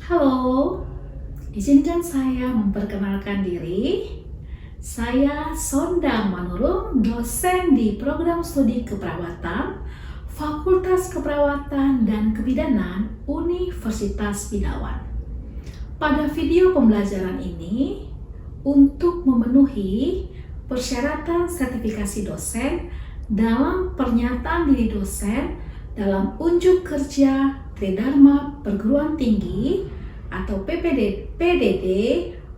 Halo, izinkan saya memperkenalkan diri. Saya Sonda Manurung, dosen di program studi keperawatan, Fakultas Keperawatan dan Kebidanan Universitas Binawan. Pada video pembelajaran ini, untuk memenuhi persyaratan sertifikasi dosen dalam pernyataan diri dosen dalam unjuk kerja Tridharma Perguruan Tinggi atau PDD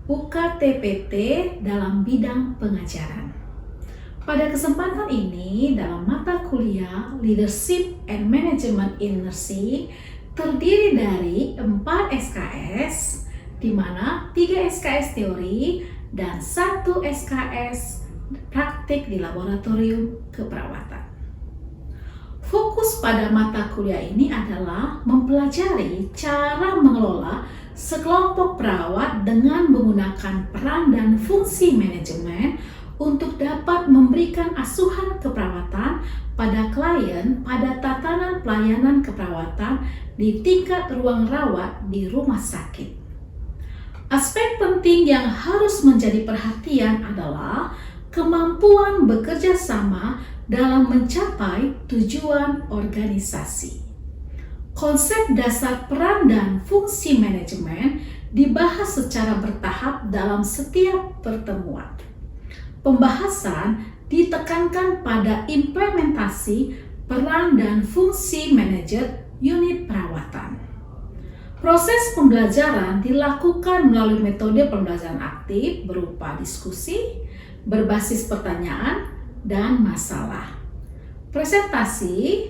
UKTPT dalam bidang pengajaran. Pada kesempatan ini, dalam mata kuliah Leadership and Management in Nursing terdiri dari 4 SKS, di mana 3 SKS teori dan 1 SKS praktik di laboratorium keperawatan. Fokus pada mata kuliah ini adalah mempelajari cara mengelola sekelompok perawat dengan menggunakan peran dan fungsi manajemen untuk dapat memberikan asuhan keperawatan pada klien pada tatanan pelayanan keperawatan di tingkat ruang rawat di rumah sakit. Aspek penting yang harus menjadi perhatian adalah kemampuan bekerja sama dalam mencapai tujuan organisasi. Konsep dasar peran dan fungsi manajemen dibahas secara bertahap dalam setiap pertemuan. Pembahasan ditekankan pada implementasi peran dan fungsi manajer unit perawatan. Proses pembelajaran dilakukan melalui metode pembelajaran aktif berupa diskusi, berbasis pertanyaan, dan masalah. Presentasi,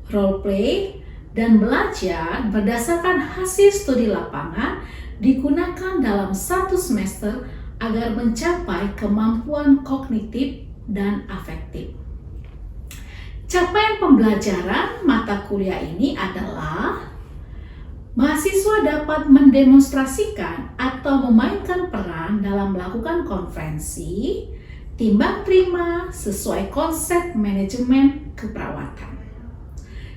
role play, dan belajar berdasarkan hasil studi lapangan digunakan dalam 1 semester agar mencapai kemampuan kognitif dan afektif. Capaian pembelajaran mata kuliah ini adalah mahasiswa dapat mendemonstrasikan atau memainkan peran dalam melakukan konferensi, timbang terima sesuai konsep manajemen keperawatan.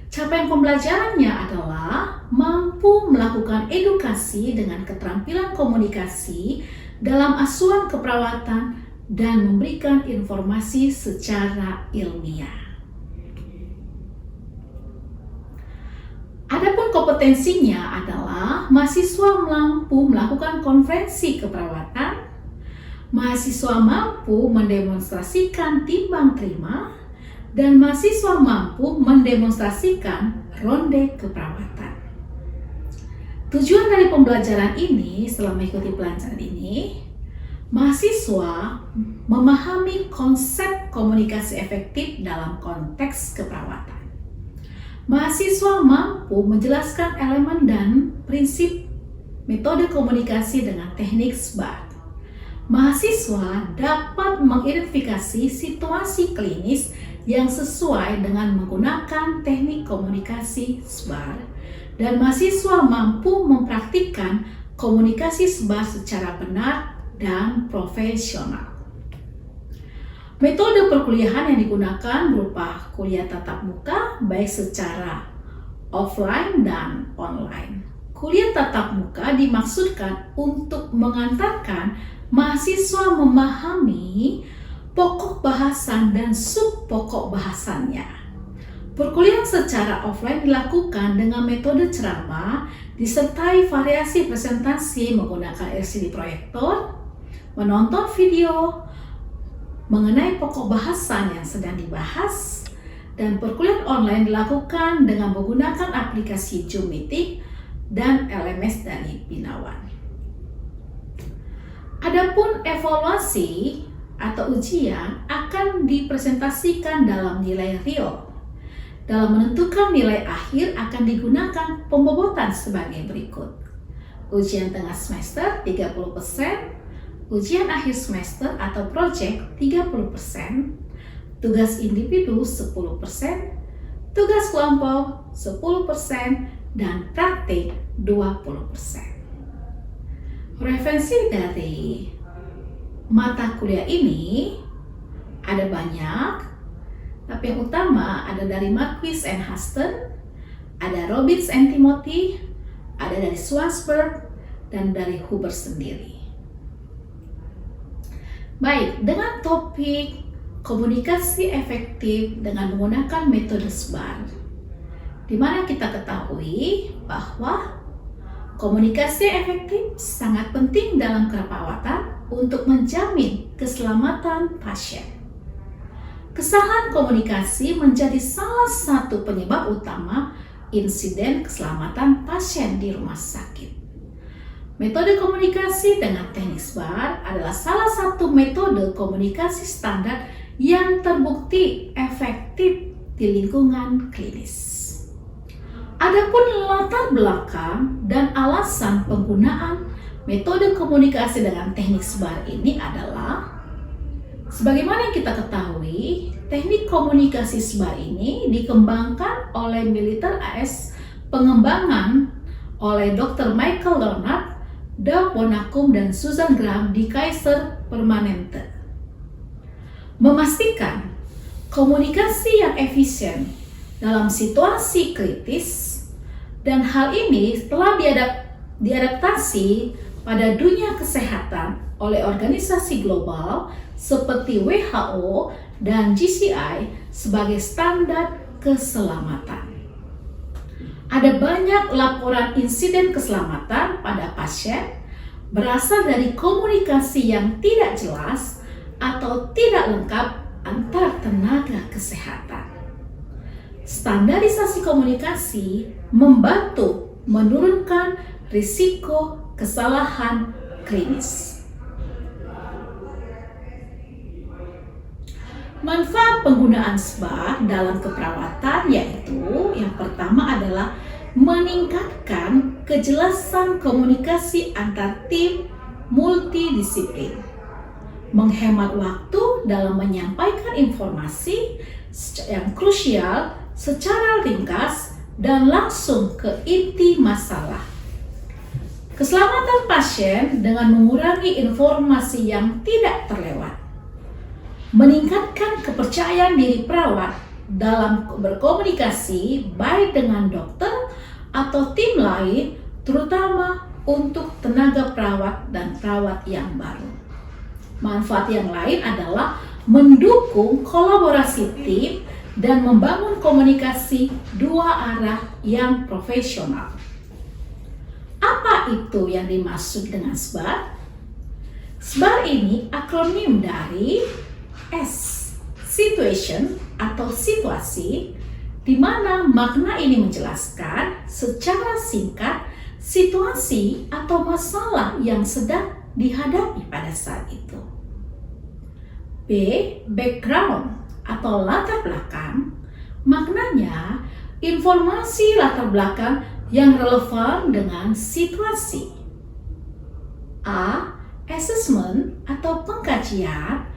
Capaian pembelajarannya adalah mampu melakukan edukasi dengan keterampilan komunikasi dalam asuhan keperawatan dan memberikan informasi secara ilmiah. Adapun kompetensinya adalah mahasiswa mampu melakukan konferensi keperawatan, mahasiswa mampu mendemonstrasikan timbang terima, dan mahasiswa mampu mendemonstrasikan ronde keperawatan. Tujuan dari pembelajaran ini, setelah mengikuti pelajaran ini, mahasiswa memahami konsep komunikasi efektif dalam konteks keperawatan. Mahasiswa mampu menjelaskan elemen dan prinsip metode komunikasi dengan teknik SBAR. Mahasiswa dapat mengidentifikasi situasi klinis yang sesuai dengan menggunakan teknik komunikasi SBAR, dan mahasiswa mampu mempraktikkan komunikasi SBAR secara benar dan profesional. Metode perkuliahan yang digunakan berupa kuliah tatap muka baik secara offline dan online. Kuliah tatap muka dimaksudkan untuk mengantarkan mahasiswa memahami pokok bahasan dan sub pokok bahasannya. Perkuliahan secara offline dilakukan dengan metode ceramah disertai variasi presentasi menggunakan LCD proyektor, menonton video mengenai pokok bahasan yang sedang dibahas, dan perkuliahan online dilakukan dengan menggunakan aplikasi Zoom Meeting dan LMS dari Binawan. Adapun evaluasi atau ujian akan dipresentasikan dalam nilai real. Dalam menentukan nilai akhir akan digunakan pembobotan sebagai berikut. Ujian tengah semester 30%, ujian akhir semester atau project 30%, tugas individu 10%, tugas kelompok 10%, dan praktik 20%. Referensi dari mata kuliah ini ada banyak, tapi yang utama ada dari Marquis and Huston, ada Robbins and Timothy, ada dari Swansburg, dan dari Huber sendiri. Baik, dengan topik komunikasi efektif dengan menggunakan metode SBAR, di mana kita ketahui bahwa komunikasi efektif sangat penting dalam keperawatan untuk menjamin keselamatan pasien. Kesalahan komunikasi menjadi salah satu penyebab utama insiden keselamatan pasien di rumah sakit. Metode komunikasi dengan teknik SBAR adalah salah satu metode komunikasi standar yang terbukti efektif di lingkungan klinis. Adapun latar belakang dan alasan penggunaan metode komunikasi dengan teknik SBAR ini adalah, sebagaimana yang kita ketahui, teknik komunikasi SBAR ini dikembangkan oleh militer AS, pengembangan oleh Dr. Michael Leonard, Doug Bonakum, dan Susan Graham di Kaiser Permanente. Memastikan komunikasi yang efisien dalam situasi kritis, dan hal ini telah diadaptasi pada dunia kesehatan oleh organisasi global seperti WHO dan JCI sebagai standar keselamatan. Ada banyak laporan insiden keselamatan pada pasien berasal dari komunikasi yang tidak jelas atau tidak lengkap antar tenaga kesehatan. Standarisasi komunikasi membantu menurunkan risiko kesalahan klinis. Manfaat penggunaan SBAR dalam keperawatan yaitu yang pertama adalah meningkatkan kejelasan komunikasi antar tim multidisiplin, menghemat waktu dalam menyampaikan informasi yang krusial secara ringkas dan langsung ke inti masalah. Keselamatan pasien dengan mengurangi informasi yang tidak terlewat. Meningkatkan kepercayaan diri perawat dalam berkomunikasi baik dengan dokter atau tim lain, terutama untuk tenaga perawat dan perawat yang baru. Manfaat yang lain adalah mendukung kolaborasi tim dan membangun komunikasi dua arah yang profesional. Apa itu yang dimaksud dengan SBAR? SBAR ini akronim dari S, situation atau situasi, di mana makna ini menjelaskan secara singkat situasi atau masalah yang sedang dihadapi pada saat itu. B, background atau latar belakang, maknanya informasi latar belakang yang relevan dengan situasi. A, assessment atau pengkajian,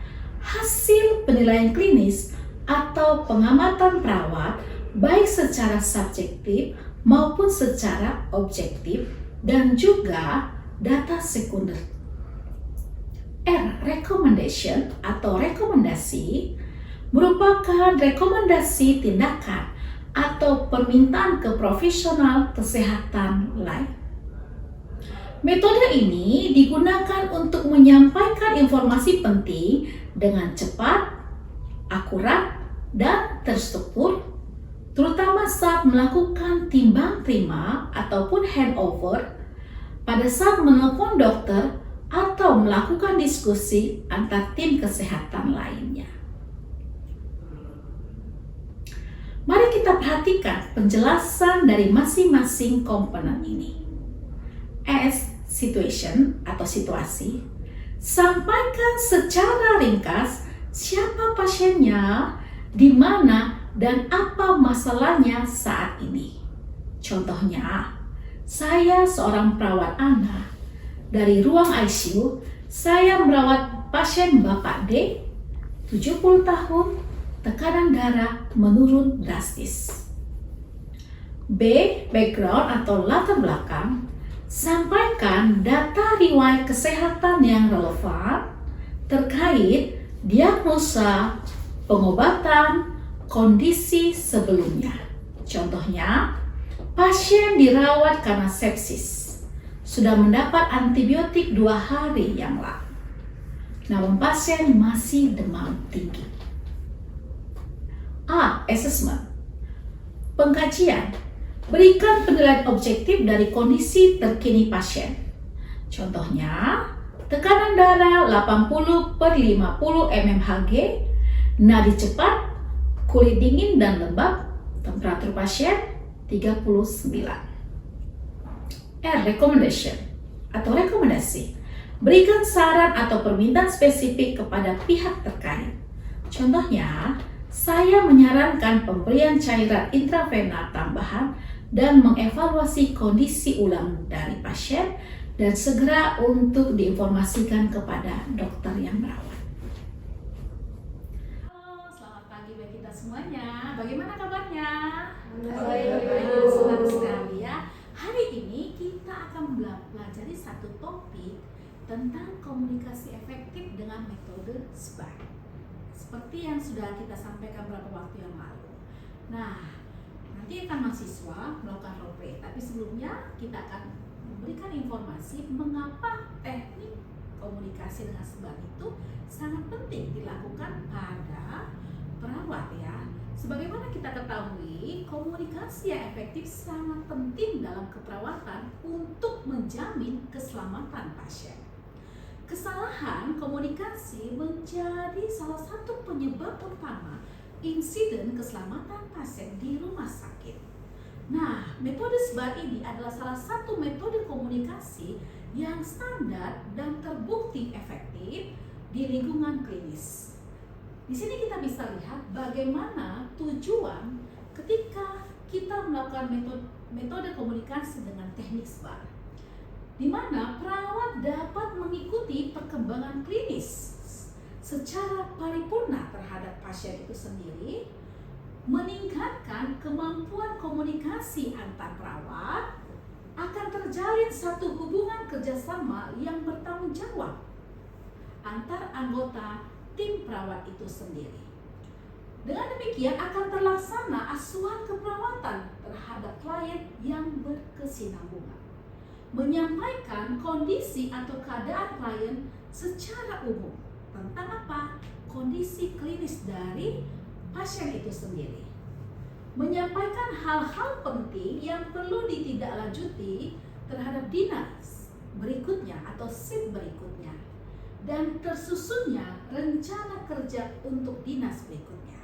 hasil penilaian klinis atau pengamatan perawat baik secara subjektif maupun secara objektif dan juga data sekunder. R, recommendation atau rekomendasi merupakan rekomendasi tindakan atau permintaan ke profesional kesehatan lain. Metode ini digunakan untuk menyampaikan informasi penting dengan cepat, akurat, dan terstruktur, terutama saat melakukan timbang terima ataupun handover, pada saat menelpon dokter atau melakukan diskusi antar tim kesehatan lainnya. Mari kita perhatikan penjelasan dari masing-masing komponen ini. S, situation atau situasi, sampaikan secara ringkas siapa pasiennya, di mana, dan apa masalahnya saat ini. Contohnya, saya seorang perawat anak. Dari ruang ICU, saya merawat pasien Bapak D, 70 tahun, tekanan darah menurun drastis. B, background atau latar belakang, sampaikan data riwayat kesehatan yang relevan terkait diagnosa, pengobatan, kondisi sebelumnya. Contohnya, pasien dirawat karena sepsis, sudah mendapat antibiotik 2 hari yang lalu. Namun pasien masih demam tinggi. A. Assessment. Pengkajian. Berikan penilaian objektif dari kondisi terkini pasien. Contohnya, tekanan darah 80/50 mmHg, nadi cepat, kulit dingin dan lembab, temperatur pasien 39. R. Recommendation atau rekomendasi. Berikan saran atau permintaan spesifik kepada pihak terkait. Contohnya, saya menyarankan pemberian cairan intravena tambahan dan mengevaluasi kondisi ulang dari pasien dan segera untuk diinformasikan kepada dokter yang merawat. Halo, selamat pagi bagi kita semuanya. Bagaimana kabarnya? Baik, senang sekali ya. Hari ini kita akan pelajari satu topik tentang komunikasi efektif dengan metode SBAR. Seperti yang sudah kita sampaikan beberapa waktu yang lalu. Nah, nanti akan mahasiswa melakukan role play, tapi sebelumnya kita akan memberikan informasi mengapa teknik komunikasi dengan SBAR itu sangat penting dilakukan pada perawat ya. Sebagaimana kita ketahui, komunikasi yang efektif sangat penting dalam keperawatan untuk menjamin keselamatan pasien. Kesalahan komunikasi menjadi salah satu penyebab utama insiden keselamatan pasien di rumah sakit. Nah, metode SBAR ini adalah salah satu metode komunikasi yang standar dan terbukti efektif di lingkungan klinis. Di sini kita bisa lihat bagaimana tujuan ketika kita melakukan metode komunikasi dengan teknik SBAR, di mana perawat dapat mengikuti perkembangan klinis secara paripurna terhadap pasien itu sendiri, meningkatkan kemampuan komunikasi antar perawat, akan terjalin satu hubungan kerjasama yang bertanggung jawab antar anggota tim perawat itu sendiri. Dengan demikian akan terlaksana asuhan keperawatan terhadap klien yang berkesinambungan, menyampaikan kondisi atau keadaan klien secara umum tentang apa? Kondisi klinis dari pasien itu sendiri. Menyampaikan hal-hal penting yang perlu ditindaklanjuti terhadap dinas berikutnya atau shift berikutnya, dan tersusunnya rencana kerja untuk dinas berikutnya.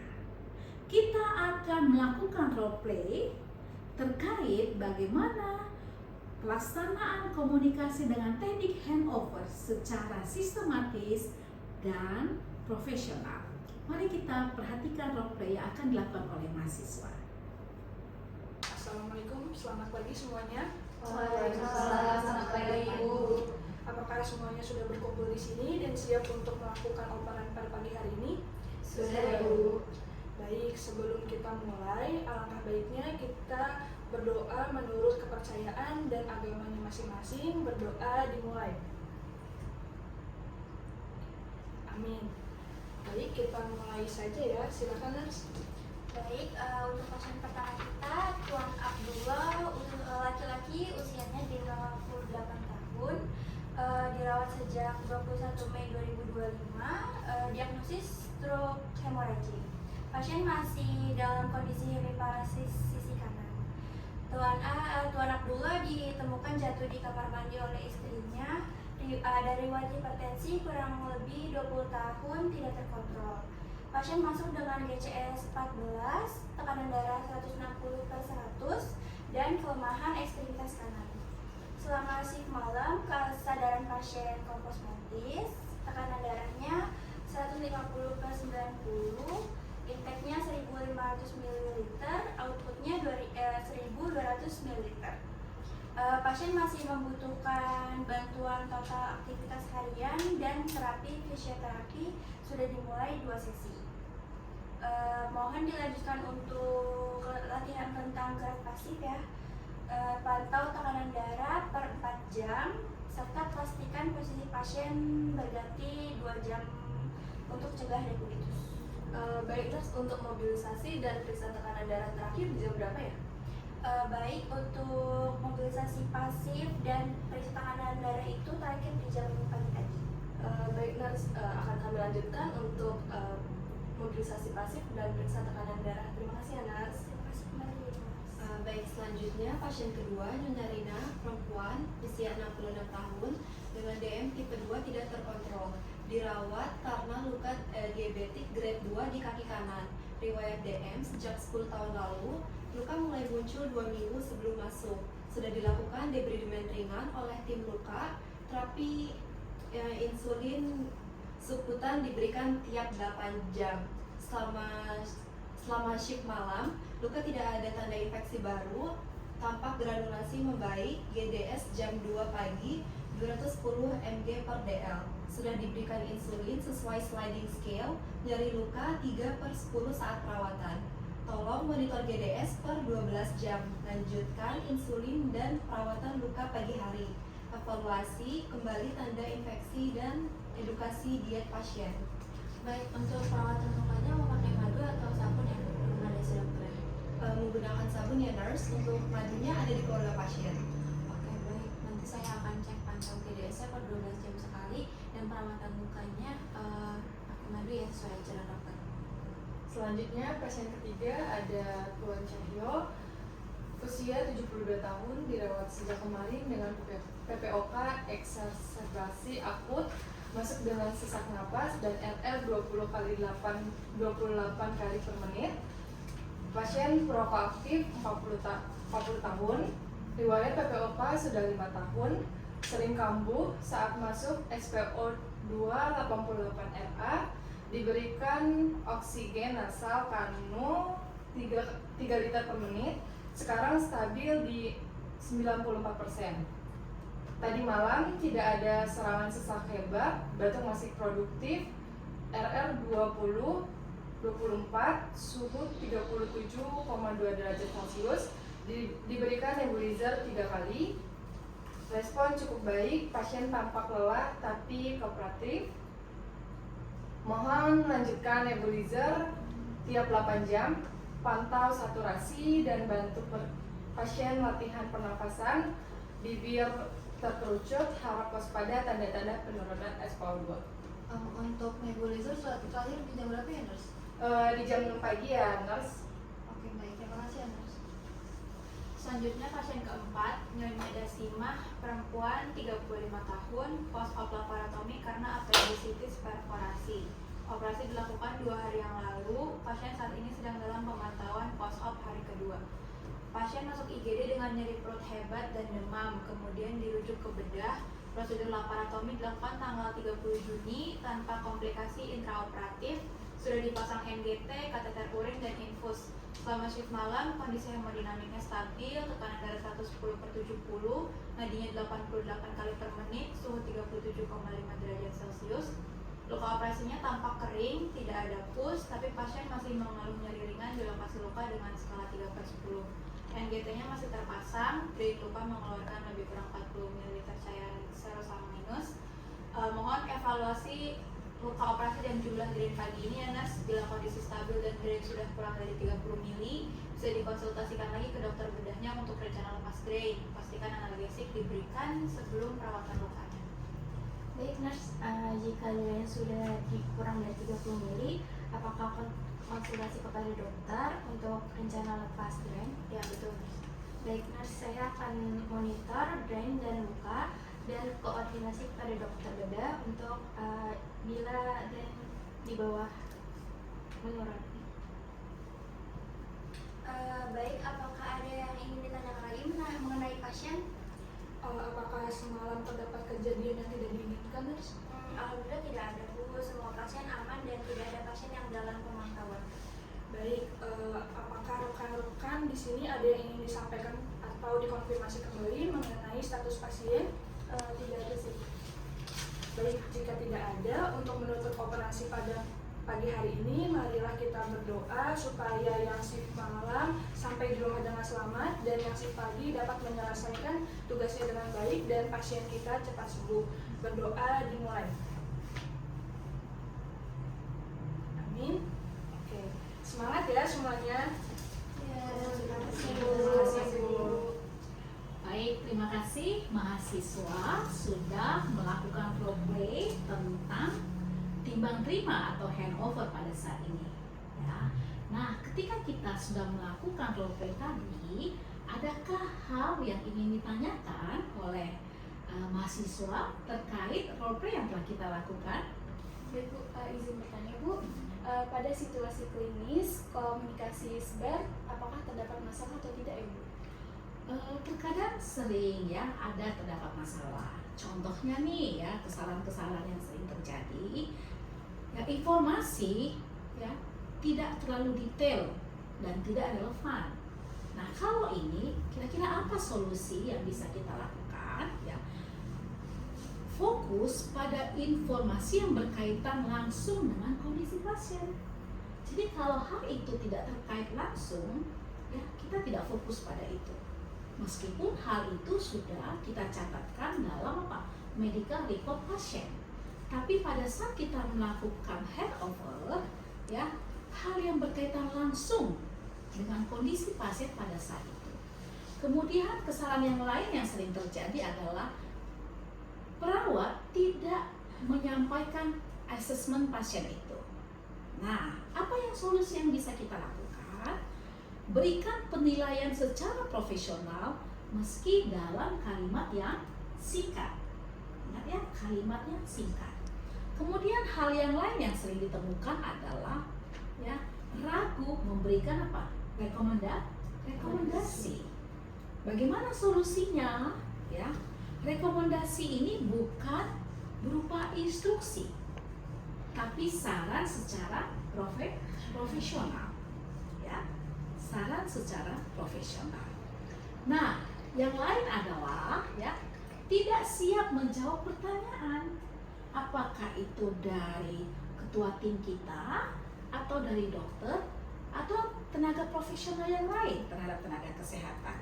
Kita akan melakukan role play terkait bagaimana pelaksanaan komunikasi dengan teknik handover secara sistematis dan profesional. Mari kita perhatikan role play yang akan dilakukan oleh mahasiswa. Assalamualaikum, selamat pagi semuanya. Waalaikumsalam, selamat pagi Ibu. Apakah semuanya sudah berkumpul di sini dan siap untuk melakukan operan pada pagi hari ini? Sudah Ibu. Baik, sebelum kita mulai, alangkah baiknya kita berdoa menurut kepercayaan dan agamanya masing-masing. Berdoa dimulai. Amin. Baik, kita mulai saja ya. Silakan Nurse. Baik, untuk pasien pertama kita, Tuan Abdullah, laki-laki, usianya 58 tahun, dirawat sejak 21 Mei 2025, diagnosis stroke hemorragik. Pasien masih dalam kondisi hemiparesis sisi kanan. Tuan Abdullah ditemukan jatuh di kamar mandi oleh istrinya. Dari riwayat hipertensi kurang lebih 20 tahun tidak terkontrol. Pasien masuk dengan GCS 14, tekanan darah 160/100, dan kelemahan ekstremitas kanan. Selama shift malam, kesadaran pasien komposmotis, tekanan darahnya 150/90, intake-nya 1500 ml, outputnya 1200 ml. Pasien masih membutuhkan bantuan total aktivitas harian dan terapi fisioterapi sudah dimulai 2 sesi. Mohon dilanjutkan untuk latihan tentang gerak pasif ya. Pantau tekanan darah per 4 jam serta pastikan posisi pasien berganti 2 jam untuk cegah detritus. Baik Nurse, untuk mobilisasi dan periksa tekanan darah terakhir di jam berapa ya? Baik untuk mobilisasi pasif dan periksa tekanan darah itu terakhir di jam pagi tadi. Baik nurse, akan kami lanjutkan untuk mobilisasi pasif dan periksa tekanan darah. Terima kasih ya nurse. Terima kasih kembali ya, Mas. Baik, selanjutnya pasien kedua, Nyonya Rina, perempuan, usia 66 tahun, dengan DM tipe 2 tidak terkontrol. Dirawat karena luka diabetik grade 2 di kaki kanan. Riwayat DM sejak 10 tahun lalu, luka mulai muncul 2 minggu sebelum masuk. Sudah dilakukan debridement ringan oleh tim luka, terapi insulin subkutan diberikan tiap 8 jam. Selama shift malam, luka tidak ada tanda infeksi baru, tampak granulasi membaik, GDS jam 2 pagi, 210 mg per dl. Sudah diberikan insulin sesuai sliding scale, nyeri luka 3/10 saat perawatan. Tolong monitor GDS per 12 jam, lanjutkan insulin dan perawatan luka pagi hari. Evaluasi, kembali tanda infeksi dan edukasi diet pasien. Baik, untuk perawatan lukanya memakai madu atau sabun yang ada dokter? Menggunakan sabun ya nurse, untuk madunya ada di keluarga pasien. Oke, baik. Nanti saya akan cek pantau GDS-nya per 12 jam sekali dan perawatan lukanya pakai madu ya sesuai ajaran dokter. Selanjutnya pasien ketiga ada Tuan Cahyo, usia 72 tahun, dirawat sejak kemarin dengan PPOK eksaserbasi akut, masuk dengan sesak napas dan LL 20 kali 28 kali per menit. Pasien perokok aktif 40 tahun, riwayat PPOK sudah 5 tahun, sering kambuh saat masuk SPO 288 RA, diberikan oksigen nasal Kano 3 liter per menit, sekarang stabil di 94%. Tadi malam tidak ada serangan sesak hebat, batuk masih produktif, RR 24, suhu 37,2 derajat Celcius, diberikan nebulizer 3 kali. Respon cukup baik, pasien tampak lelah tapi kooperatif. Mohon lanjutkan nebulizer tiap 8 jam, pantau saturasi dan bantu pasien latihan pernafasan, bibir terkerucut, harap waspada tanda-tanda penurunan SpO2. Untuk nebulizer terakhir di jam berapa ya, nurse? Di jam 6 pagi ya, nurse. Oke, baik. Terima kasih ya, nurse. Selanjutnya pasien keempat, Nyonya Dasimah, perempuan 35 tahun, post-op laparotomi karena apendisitis perforasi. Operasi dilakukan 2 hari yang lalu, pasien saat ini sedang dalam pemantauan post-op hari kedua. Pasien masuk IGD dengan nyeri perut hebat dan demam, kemudian dirujuk ke bedah. Prosedur laparotomi dilakukan tanggal 30 Juni tanpa komplikasi intraoperatif, sudah dipasang NGT, kateter urin, dan infus. Selama shift malam, kondisi hemodinamiknya stabil, tekanan darah 110/70, nadinya 88 kali per menit, suhu 37,5 derajat Celcius. Luka operasinya tampak kering, tidak ada pus, tapi pasien masih mengeluh nyeri ringan di lokasi luka dengan skala 3/10. NGT-nya masih terpasang, drain luka mengeluarkan lebih kurang 40 ml cairan serosaminus. Mohon evaluasi luka operasi dan jumlah drain pagi ini ya nurse. Bila kondisi stabil dan drain sudah kurang dari 30 ml, bisa dikonsultasikan lagi ke dokter bedahnya untuk rencana lepas drain. Pastikan analgesik diberikan sebelum perawatan lukanya. Baik, nurse. Jika drain sudah kurang dari 30 ml, apakah konsultasi kepada dokter untuk rencana lepas drain? Ya betul nurse. Baik, nurse, saya akan monitor drain dan luka dan koordinasi kepada dokter bedah untuk bila drain di bawah menurun. Baik, apakah ada yang ingin ditanyakan lagi mengenai pasien? Apakah semalam terdapat kejadian yang tidak diinginkan, nurse? Alhamdulillah tidak ada, Bu. Semua pasien aman dan tidak ada pasien yang dalam pemantauan. Baik, apakah rekan-rekan di sini ada yang ingin disampaikan atau dikonfirmasi kembali mengenai status pasien? Tidak ada sih. Baik, jika tidak ada, untuk menutup operasi pada pagi hari ini, marilah kita berdoa supaya yang shift malam sampai di rumah dengan selamat dan yang shift pagi dapat menyelesaikan tugasnya dengan baik dan pasien kita cepat sembuh. Berdoa dimulai. Amin. Oke, semangat ya semuanya. Ya, terima kasih. Terima kasih, Bu. timbang terima atau handover pada saat ini. Ya. Nah, ketika kita sudah melakukan role play tadi, adakah hal yang ingin ditanyakan oleh mahasiswa terkait role play yang telah kita lakukan? Baik Bu, izin bertanya Bu, pada situasi klinis komunikasi SBAR apakah terdapat masalah atau tidak ya Bu? Terkadang sering ya ada terdapat masalah. Contohnya nih ya, kesalahan-kesalahan yang sering terjadi, ya informasi ya tidak terlalu detail dan tidak relevan. Nah, kalau ini kira-kira apa solusi yang bisa kita lakukan ya? Fokus pada informasi yang berkaitan langsung dengan kondisi pasien. Jadi kalau hal itu tidak terkait langsung, ya kita tidak fokus pada itu. Meskipun hal itu sudah kita catatkan dalam medical record pasien. Tapi pada saat kita melakukan handover, ya hal yang berkaitan langsung dengan kondisi pasien pada saat itu. Kemudian kesalahan yang lain yang sering terjadi adalah perawat tidak menyampaikan asesmen pasien itu. Nah, apa yang solusi yang bisa kita lakukan? Berikan penilaian secara profesional meski dalam kalimat yang singkat. Ingat ya, kalimatnya singkat. Kemudian hal yang lain yang sering ditemukan adalah ya ragu memberikan rekomendasi. Bagaimana solusinya? Ya, rekomendasi ini bukan berupa instruksi, tapi saran secara profesional. Ya, saran secara profesional. Nah, yang lain adalah ya tidak siap menjawab pertanyaan. Apakah itu dari ketua tim kita atau dari dokter atau tenaga profesional yang lain terhadap tenaga kesehatan.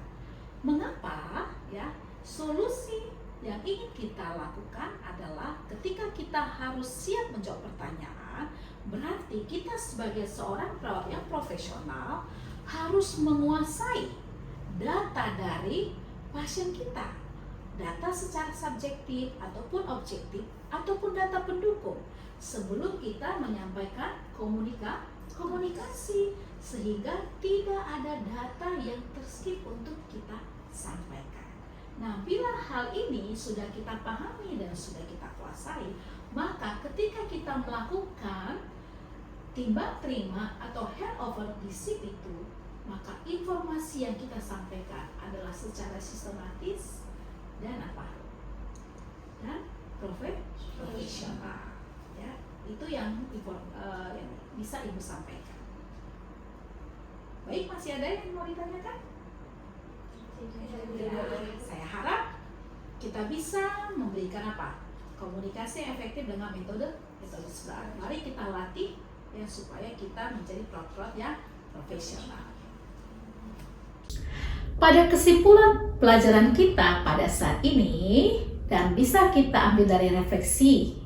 Mengapa? Ya, solusi yang ingin kita lakukan adalah ketika kita harus siap menjawab pertanyaan, berarti kita sebagai seorang perawat yang profesional harus menguasai data dari pasien kita. Data secara subjektif ataupun objektif ataupun data pendukung sebelum kita menyampaikan komunikasi sehingga tidak ada data yang terskip untuk kita sampaikan. Nah, bila hal ini sudah kita pahami dan sudah kita kuasai, maka ketika kita melakukan timbang terima atau handover di SIP itu, maka informasi yang kita sampaikan adalah secara sistematis dan dan profesional. Ya, itu yang bisa Ibu sampaikan. Baik, masih ada yang mau ditanyakan? Saya harap kita bisa memberikan komunikasi yang efektif dengan metode SBAR. Mari kita latih ya supaya kita menjadi perawat yang profesional. Pada kesimpulan pelajaran kita pada saat ini dan bisa kita ambil dari refleksi,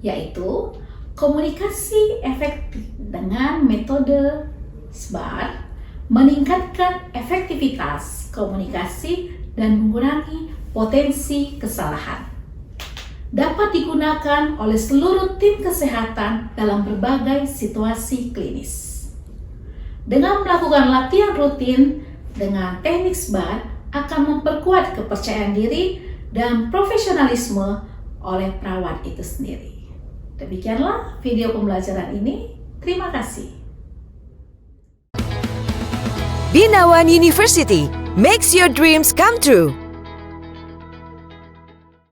yaitu komunikasi efektif dengan metode SBAR meningkatkan efektivitas komunikasi dan mengurangi potensi kesalahan. Dapat digunakan oleh seluruh tim kesehatan dalam berbagai situasi klinis. Dengan melakukan latihan rutin dengan teknik SBAR akan memperkuat kepercayaan diri dan profesionalisme oleh perawat itu sendiri. Demikianlah video pembelajaran ini. Terima kasih. Binawan University makes your dreams come true.